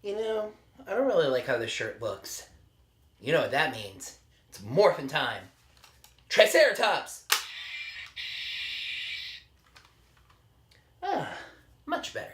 I don't really like how this shirt looks. You know what that means. It's morphin' time. Triceratops! Much better.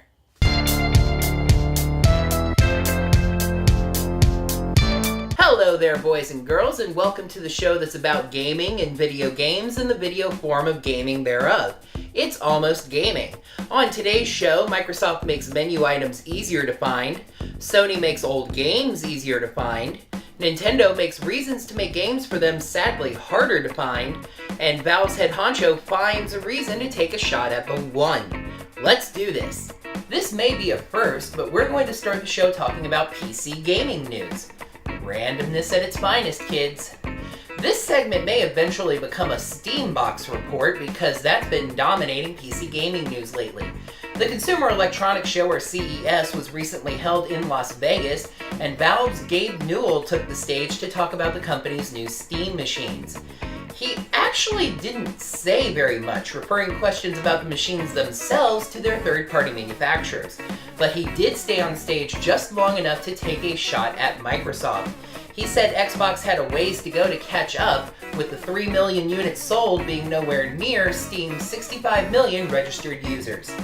Hello there, boys and girls, and welcome to the show that's about gaming and video games and the video form of gaming thereof. It's Almost Gaming. On today's show, Microsoft makes menu items easier to find, Sony makes old games easier to find, Nintendo makes reasons to make games for them sadly harder to find, and Valve's head honcho finds a reason to take a shot at the one. Let's do this. This may be a first, but we're going to start the show talking about PC gaming news. Randomness at its finest, kids. This segment may eventually become a Steam Box report because that's been dominating PC gaming news lately. The Consumer Electronics Show, or CES, was recently held in Las Vegas, and Valve's Gabe Newell took the stage to talk about the company's new Steam machines. He actually didn't say very much, referring questions about the machines themselves to their third-party manufacturers, but he did stay on stage just long enough to take a shot at Microsoft. He said Xbox had a ways to go to catch up, with the 3 million units sold being nowhere near Steam's 65 million registered users.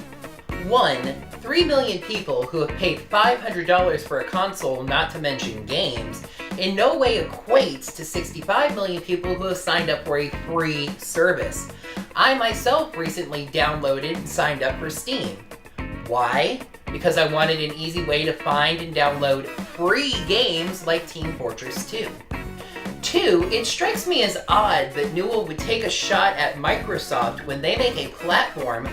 3 million people who have paid $500 for a console, not to mention games, in no way equates to 65 million people who have signed up for a free service. I myself recently downloaded and signed up for Steam. Why? Because I wanted an easy way to find and download free games like Team Fortress 2. 2, it strikes me as odd that Newell would take a shot at Microsoft when they make a platform,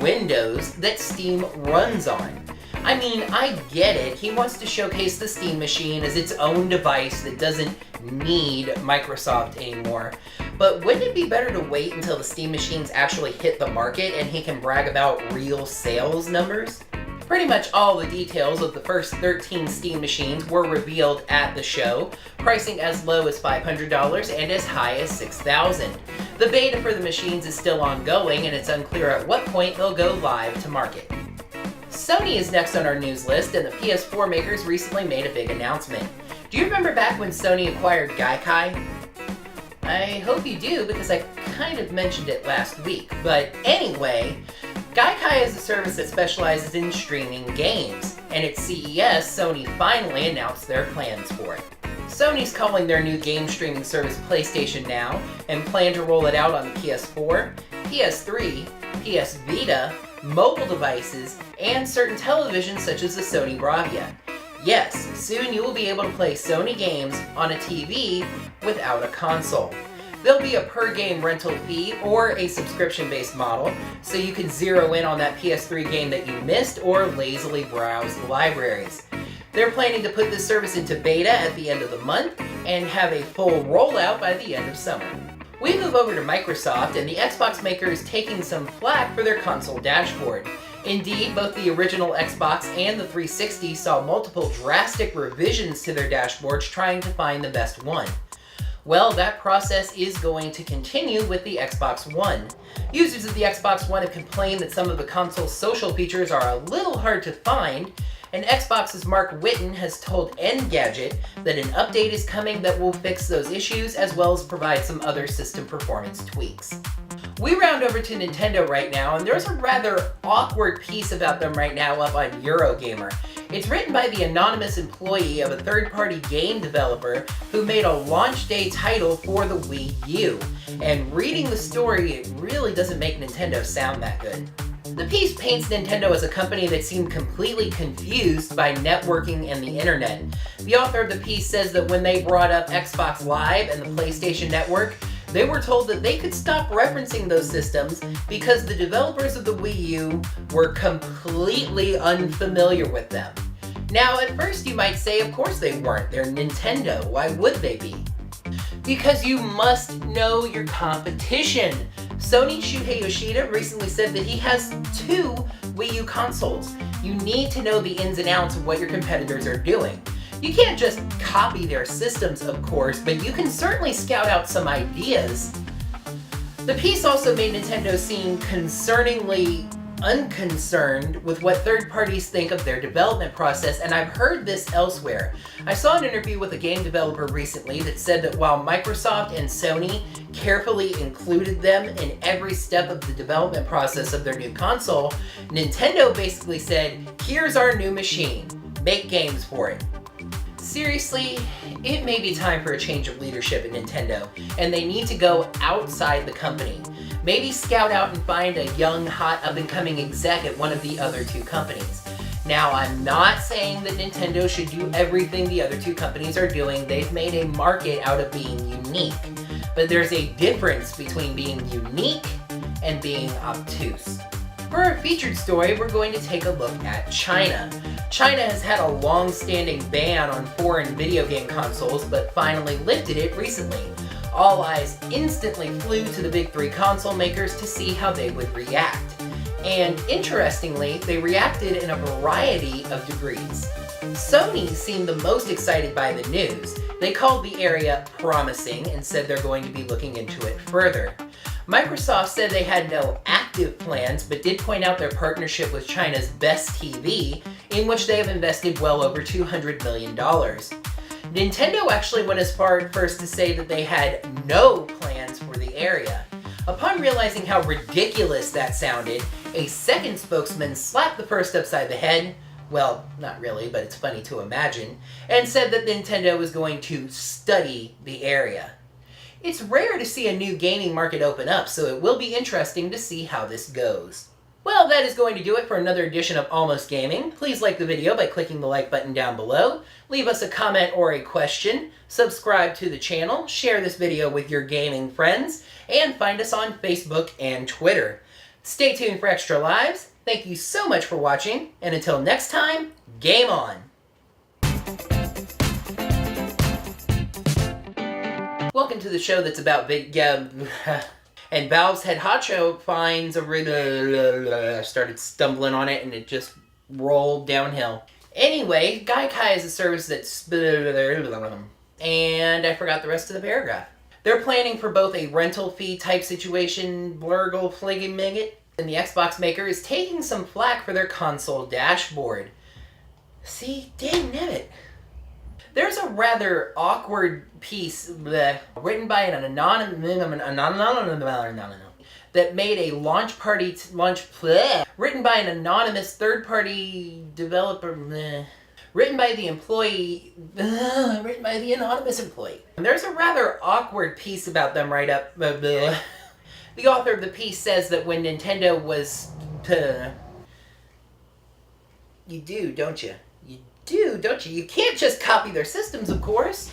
Windows, that Steam runs on. I mean, I get it. He wants to showcase the Steam machine as its own device that doesn't need Microsoft anymore. But wouldn't it be better to wait until the Steam machines actually hit the market and he can brag about real sales numbers? Pretty much all the details of the first 13 Steam machines were revealed at the show, pricing as low as $500 and as high as $6,000. The beta for the machines is still ongoing, and it's unclear at what point they'll go live to market. Sony is next on our news list, and the PS4 makers recently made a big announcement. Do you remember back when Sony acquired Gaikai? I hope you do, because I kind of mentioned it last week. But anyway, Gaikai is a service that specializes in streaming games, and at CES, Sony finally announced their plans for it. Sony's calling their new game streaming service PlayStation Now, and plan to roll it out on the PS4, PS3, PS Vita, mobile devices, and certain televisions such as the Sony Bravia. Yes, soon you will be able to play Sony games on a TV without a console. There'll be a per-game rental fee or a subscription-based model, so you can zero in on that PS3 game that you missed or lazily browse the libraries. They're planning to put this service into beta at the end of the month and have a full rollout by the end of summer. We move over to Microsoft, and the Xbox maker is taking some flack for their console dashboard. Indeed, both the original Xbox and the 360 saw multiple drastic revisions to their dashboards trying to find the best one. Well, that process is going to continue with the Xbox One. Users of the Xbox One have complained that some of the console's social features are a little hard to find, and Xbox's Mark Whitten has told Engadget that an update is coming that will fix those issues as well as provide some other system performance tweaks. We round over to Nintendo right now, and there's a rather awkward piece about them right now up on Eurogamer. It's written by the anonymous employee of a third-party game developer who made a launch day title for the Wii U. And reading the story, it really doesn't make Nintendo sound that good. The piece paints Nintendo as a company that seemed completely confused by networking and the internet. The author of the piece says that when they brought up Xbox Live and the PlayStation Network, they were told that they could stop referencing those systems because the developers of the Wii U were completely unfamiliar with them. Now, at first you might say, of course they weren't. They're Nintendo. Why would they be? Because you must know your competition. Sony's Shuhei Yoshida recently said that he has 2 Wii U consoles. You need to know the ins and outs of what your competitors are doing. You can't just copy their systems, of course, but you can certainly scout out some ideas. The piece also made Nintendo seem concerningly unconcerned with what third parties think of their development process, and I've heard this elsewhere. I saw an interview with a game developer recently that said that while Microsoft and Sony carefully included them in every step of the development process of their new console, Nintendo basically said, "Here's our new machine, make games for it." Seriously, it may be time for a change of leadership at Nintendo, and they need to go outside the company. Maybe scout out and find a young, hot, up-and-coming exec at one of the other two companies. Now, I'm not saying that Nintendo should do everything the other two companies are doing. They've made a market out of being unique. But there's a difference between being unique and being obtuse. For our featured story, we're going to take a look at China. China has had a long-standing ban on foreign video game consoles, but finally lifted it recently. All eyes instantly flew to the big three console makers to see how they would react. And interestingly, they reacted in a variety of degrees. Sony seemed the most excited by the news. They called the area promising and said they're going to be looking into it further. Microsoft said they had no active plans, but did point out their partnership with China's Best TV, in which they have invested well over $200 million. Nintendo actually went as far at first to say that they had no plans for the area. Upon realizing how ridiculous that sounded, a second spokesman slapped the first upside the head, well, not really, but it's funny to imagine, and said that Nintendo was going to study the area. It's rare to see a new gaming market open up, so it will be interesting to see how this goes. Well, that is going to do it for another edition of Almost Gaming. Please like the video by clicking the like button down below. Leave us a comment or a question. Subscribe to the channel. Share this video with your gaming friends. And find us on Facebook and Twitter. Stay tuned for extra lives. Thank you so much for watching. And until next time, game on! Welcome to the show that's about and Valve's head honcho finds a started stumbling on it and it just rolled downhill. Anyway, Gaikai is a service that's and I forgot the rest of the paragraph. They're planning for both a rental fee type situation, blurgle fligging maggot, and the Xbox maker is taking some flack for their console dashboard. See, dang it. There's a rather awkward piece written by an anonymous that made a written by an anonymous third-party developer written by the anonymous employee. And there's a rather awkward piece about them right up. The author of the piece says that when Nintendo was you do, don't you? You do, don't you? You can't just copy their systems, of course.